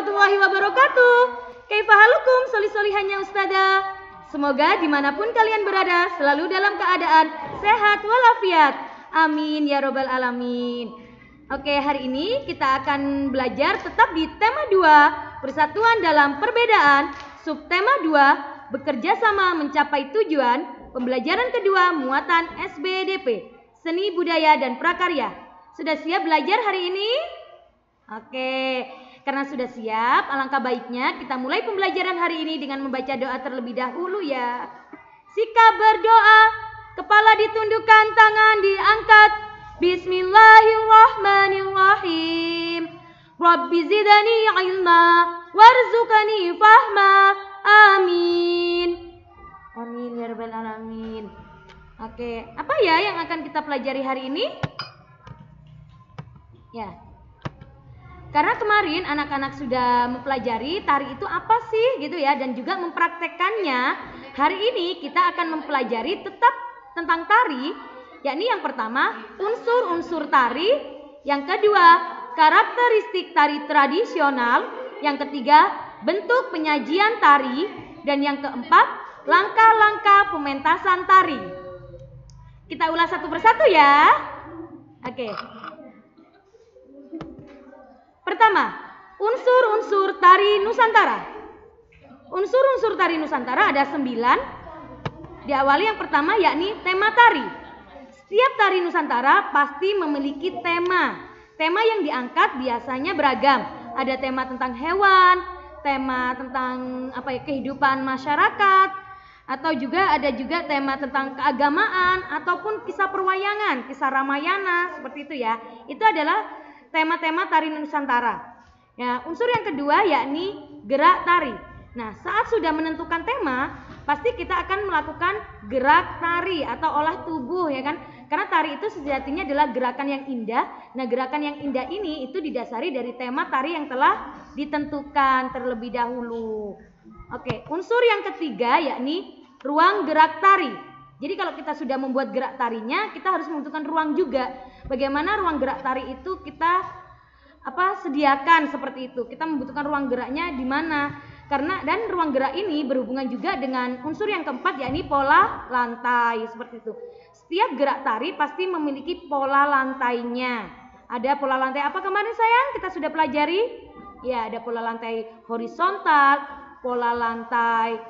warahmatullahi wabarakatuh. Kaifahalukum soli-solihannya Ustazah. Semoga dimanapun kalian berada selalu dalam keadaan sehat walafiat. Amin ya robbal alamin. Oke, hari ini kita akan belajar tetap di tema 2, persatuan dalam perbedaan. Subtema 2, bekerja sama mencapai tujuan. Pembelajaran kedua, muatan SBDP, seni budaya dan prakarya. Sudah siap belajar hari ini? Oke, karena sudah siap, alangkah baiknya kita mulai pembelajaran hari ini dengan membaca doa terlebih dahulu ya. Sikap berdoa, kepala ditundukkan, tangan diangkat. Bismillahirrahmanirrahim. Rabbi zidani ilma, warzuqani fahma. Amin. Amin ya rabbal alamin. Oke, apa ya yang akan kita pelajari hari ini? Ya. Karena kemarin anak-anak sudah mempelajari tari itu apa sih gitu ya, dan juga mempraktekkannya. Hari ini kita akan mempelajari tetap tentang tari, yakni yang pertama unsur-unsur tari, yang kedua karakteristik tari tradisional, yang ketiga bentuk penyajian tari, dan yang keempat langkah-langkah pementasan tari. Kita ulas satu persatu ya. Oke. Pertama, unsur-unsur tari Nusantara. Unsur-unsur tari Nusantara ada 9. Diawali yang pertama yakni tema tari. Setiap tari Nusantara pasti memiliki tema. Tema yang diangkat biasanya beragam. Ada tema tentang hewan, tema tentang kehidupan masyarakat, atau juga ada tema tentang keagamaan ataupun kisah perwayangan, kisah Ramayana, seperti itu ya. Itu adalah tema-tema tari Nusantara. Ya, unsur yang kedua yakni gerak tari. Nah, saat sudah menentukan tema, pasti kita akan melakukan gerak tari atau olah tubuh ya kan? Karena tari itu sejatinya adalah gerakan yang indah. Nah, gerakan yang indah ini itu didasari dari tema tari yang telah ditentukan terlebih dahulu. Oke, unsur yang ketiga yakni ruang gerak tari. Jadi kalau kita sudah membuat gerak tarinya, kita harus membutuhkan ruang juga. Bagaimana ruang gerak tari itu kita sediakan seperti itu. Kita membutuhkan ruang geraknya di mana? Dan ruang gerak ini berhubungan juga dengan unsur yang keempat yakni pola lantai seperti itu. Setiap gerak tari pasti memiliki pola lantainya. Ada pola lantai apa kemarin sayang? Kita sudah pelajari? Ya, ada pola lantai horizontal, pola lantai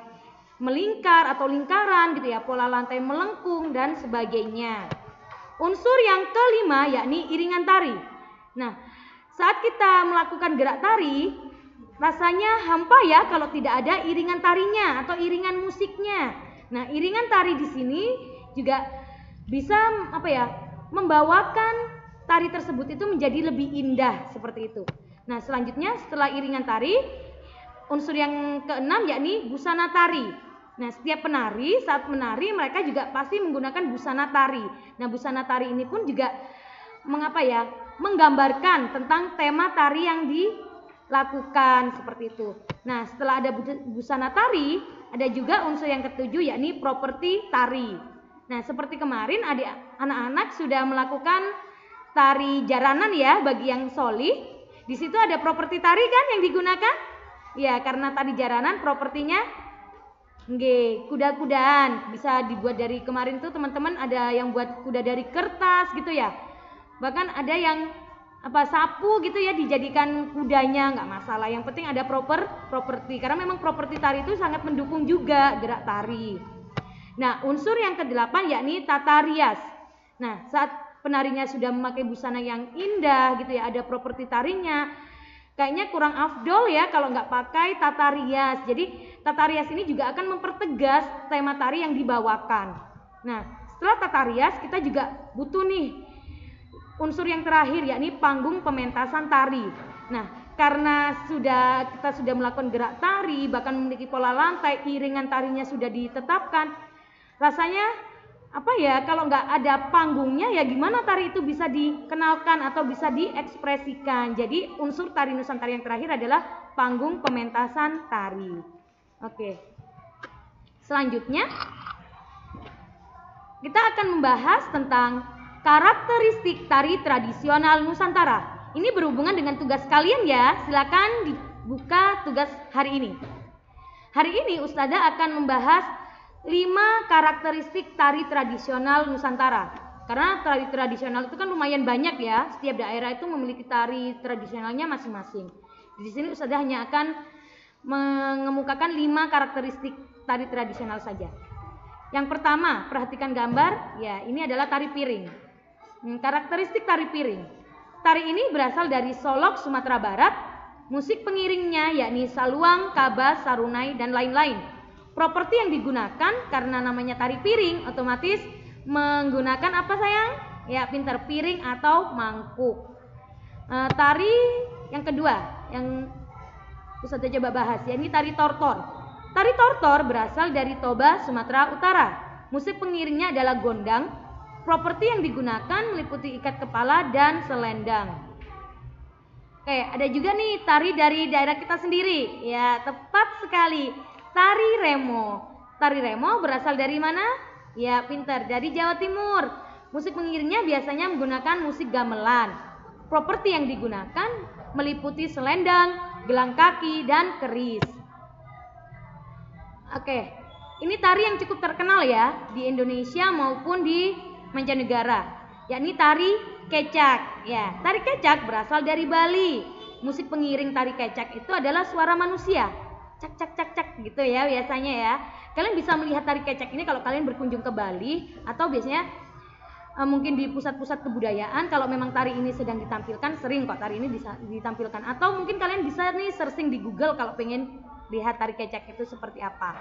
melingkar atau lingkaran gitu ya, pola lantai melengkung dan sebagainya. Unsur yang kelima yakni iringan tari. Nah, saat kita melakukan gerak tari, rasanya hampa ya kalau tidak ada iringan tarinya atau iringan musiknya. Nah, iringan tari di sini juga bisa membawakan tari tersebut itu menjadi lebih indah seperti itu. Nah, selanjutnya setelah iringan tari, unsur yang keenam yakni busana tari. Nah, setiap penari saat menari mereka juga pasti menggunakan busana tari. Nah, busana tari ini pun juga menggambarkan tentang tema tari yang dilakukan seperti itu. Nah, setelah ada busana tari, ada juga unsur yang ketujuh yakni properti tari. Nah, seperti kemarin anak-anak sudah melakukan tari jaranan ya bagi yang solih. Di situ ada properti tari kan yang digunakan? Ya, karena tari jaranan propertinya kuda-kudaan. Bisa dibuat dari kemarin tuh teman-teman ada yang buat kuda dari kertas gitu ya. Bahkan ada yang sapu gitu ya dijadikan kudanya, nggak masalah. Yang penting ada properti karena memang properti tari itu sangat mendukung juga gerak tari. Nah, unsur yang ke-8 yakni tata rias. Nah, saat penarinya sudah memakai busana yang indah gitu ya, ada properti tarinya. Kayaknya kurang afdol ya kalau nggak pakai tata rias. Jadi tata rias ini juga akan mempertegas tema tari yang dibawakan. Nah, setelah tata rias kita juga butuh nih unsur yang terakhir yakni panggung pementasan tari. Nah, karena kita sudah melakukan gerak tari, bahkan memiliki pola lantai, iringan tarinya sudah ditetapkan. Rasanya kalau nggak ada panggungnya ya gimana tari itu bisa dikenalkan atau bisa diekspresikan. Jadi unsur tari Nusantara yang terakhir adalah panggung pementasan tari. Oke. Selanjutnya kita akan membahas tentang karakteristik tari tradisional Nusantara. Ini berhubungan dengan tugas kalian ya. Silakan buka tugas hari ini. Hari ini Ustazah akan membahas 5 karakteristik tari tradisional Nusantara. Karena tari tradisional itu kan lumayan banyak ya. Setiap daerah itu memiliki tari tradisionalnya masing-masing. Di sini Ustazah hanya akan mengemukakan 5 karakteristik tari tradisional saja. Yang pertama, perhatikan gambar. Ya, ini adalah tari piring. Karakteristik tari piring. Tari ini berasal dari Solok, Sumatera Barat. Musik pengiringnya yakni saluang, kabas, sarunai, dan lain-lain. Properti yang digunakan karena namanya tari piring, otomatis menggunakan apa sayang? Ya, pintar, piring atau mangkuk. Tari yang kedua yang Ustazah coba bahas, yakni tari tortor. Tari tortor berasal dari Toba, Sumatera Utara. Musik pengiringnya adalah gondang. Properti yang digunakan meliputi ikat kepala dan selendang. Oke, ada juga nih tari dari daerah kita sendiri. Ya, tepat sekali. Tari remo. Tari remo berasal dari mana? Ya, pintar, dari Jawa Timur. Musik pengiringnya biasanya menggunakan musik gamelan. Properti yang digunakan meliputi selendang, gelang kaki, dan keris. Oke, ini tari yang cukup terkenal ya di Indonesia maupun di mancanegara, yakni tari kecak. Ya, tari kecak berasal dari Bali. Musik pengiring tari kecak itu adalah suara manusia. Cak cak cak cak gitu ya biasanya ya. Kalian bisa melihat tari kecak ini kalau kalian berkunjung ke Bali atau biasanya mungkin di pusat-pusat kebudayaan. Kalau memang tari ini sedang ditampilkan, sering kok tari ini ditampilkan. Atau mungkin kalian bisa nih searching di Google kalau pengen lihat tari kecak itu seperti apa.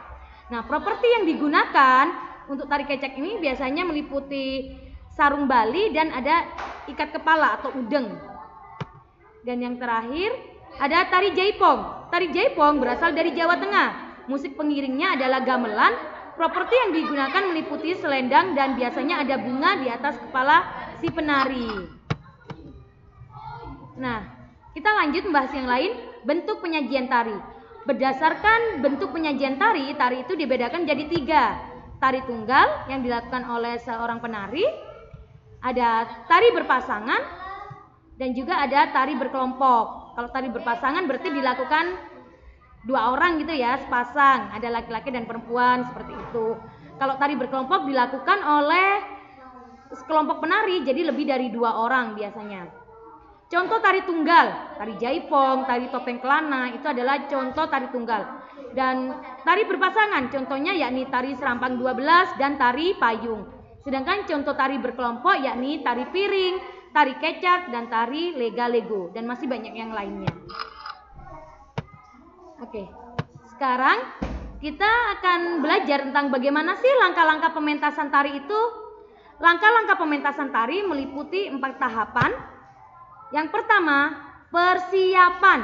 Nah, properti yang digunakan untuk tari kecak ini biasanya meliputi sarung Bali dan ada ikat kepala atau udeng. Dan yang terakhir ada tari jaipong. Tari jaipong berasal dari Jawa Tengah. Musik pengiringnya adalah gamelan. Properti yang digunakan meliputi selendang dan biasanya ada bunga di atas kepala si penari. Nah, kita lanjut membahas yang lain, bentuk penyajian tari. Berdasarkan bentuk penyajian tari, tari itu dibedakan jadi 3. Tari tunggal yang dilakukan oleh seorang penari, ada tari berpasangan, dan juga ada tari berkelompok. Kalau tari berpasangan berarti dilakukan 2 orang gitu ya, sepasang, ada laki-laki dan perempuan seperti itu. Kalau tari berkelompok dilakukan oleh sekelompok penari, jadi lebih dari 2 orang biasanya. Contoh tari tunggal, tari jaipong, tari topeng kelana, itu adalah contoh tari tunggal. Dan tari berpasangan, contohnya yakni tari serampang 12 dan tari payung. Sedangkan contoh tari berkelompok yakni tari piring, tari kecak, dan tari lega-lego, dan masih banyak yang lainnya. Oke, sekarang kita akan belajar tentang bagaimana sih langkah-langkah pementasan tari itu. Langkah-langkah pementasan tari meliputi 4 tahapan. Yang pertama, persiapan.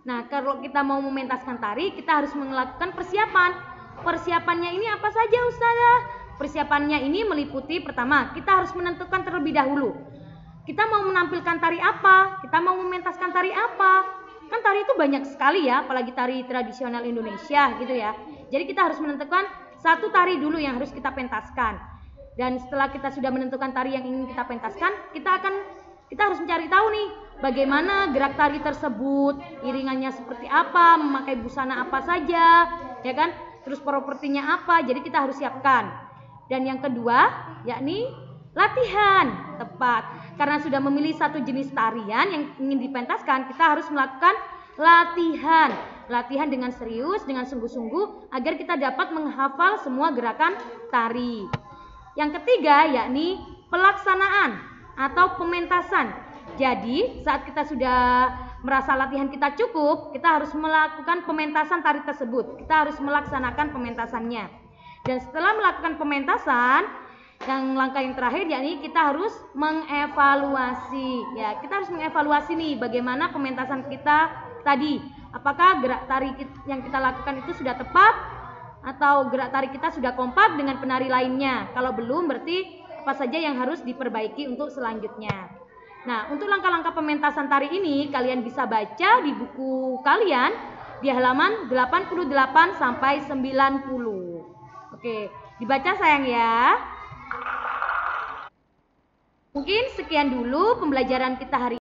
Nah, kalau kita mau mementaskan tari, kita harus melakukan persiapan. Persiapannya ini apa saja, Ustazah? Persiapannya ini meliputi pertama, kita harus menentukan terlebih dahulu. Kita mau menampilkan tari apa? Kita mau mementaskan tari apa? Kan tari itu banyak sekali ya, apalagi tari tradisional Indonesia gitu ya. Jadi kita harus menentukan satu tari dulu yang harus kita pentaskan. Dan setelah kita sudah menentukan tari yang ingin kita pentaskan, kita harus mencari tahu nih bagaimana gerak tari tersebut, iringannya seperti apa, memakai busana apa saja, ya kan? Terus propertinya apa, jadi kita harus siapkan. Dan yang kedua, yakni latihan, tepat. Karena sudah memilih satu jenis tarian yang ingin dipentaskan, kita harus melakukan latihan. Latihan dengan serius, dengan sungguh-sungguh, agar kita dapat menghafal semua gerakan tari. Yang ketiga, yakni pelaksanaan atau pementasan. Jadi, saat kita sudah merasa latihan kita cukup, kita harus melakukan pementasan tari tersebut. Kita harus melaksanakan pementasannya. Dan setelah melakukan pementasan, yang langkah yang terakhir yakni kita harus mengevaluasi. Ya, kita harus mengevaluasi nih bagaimana pementasan kita tadi. Apakah gerak tari yang kita lakukan itu sudah tepat atau gerak tari kita sudah kompak dengan penari lainnya. Kalau belum, berarti apa saja yang harus diperbaiki untuk selanjutnya. Nah, untuk langkah-langkah pementasan tari ini kalian bisa baca di buku kalian di halaman 88 sampai 90. Oke, dibaca sayang ya. Mungkin sekian dulu pembelajaran kita hari ini.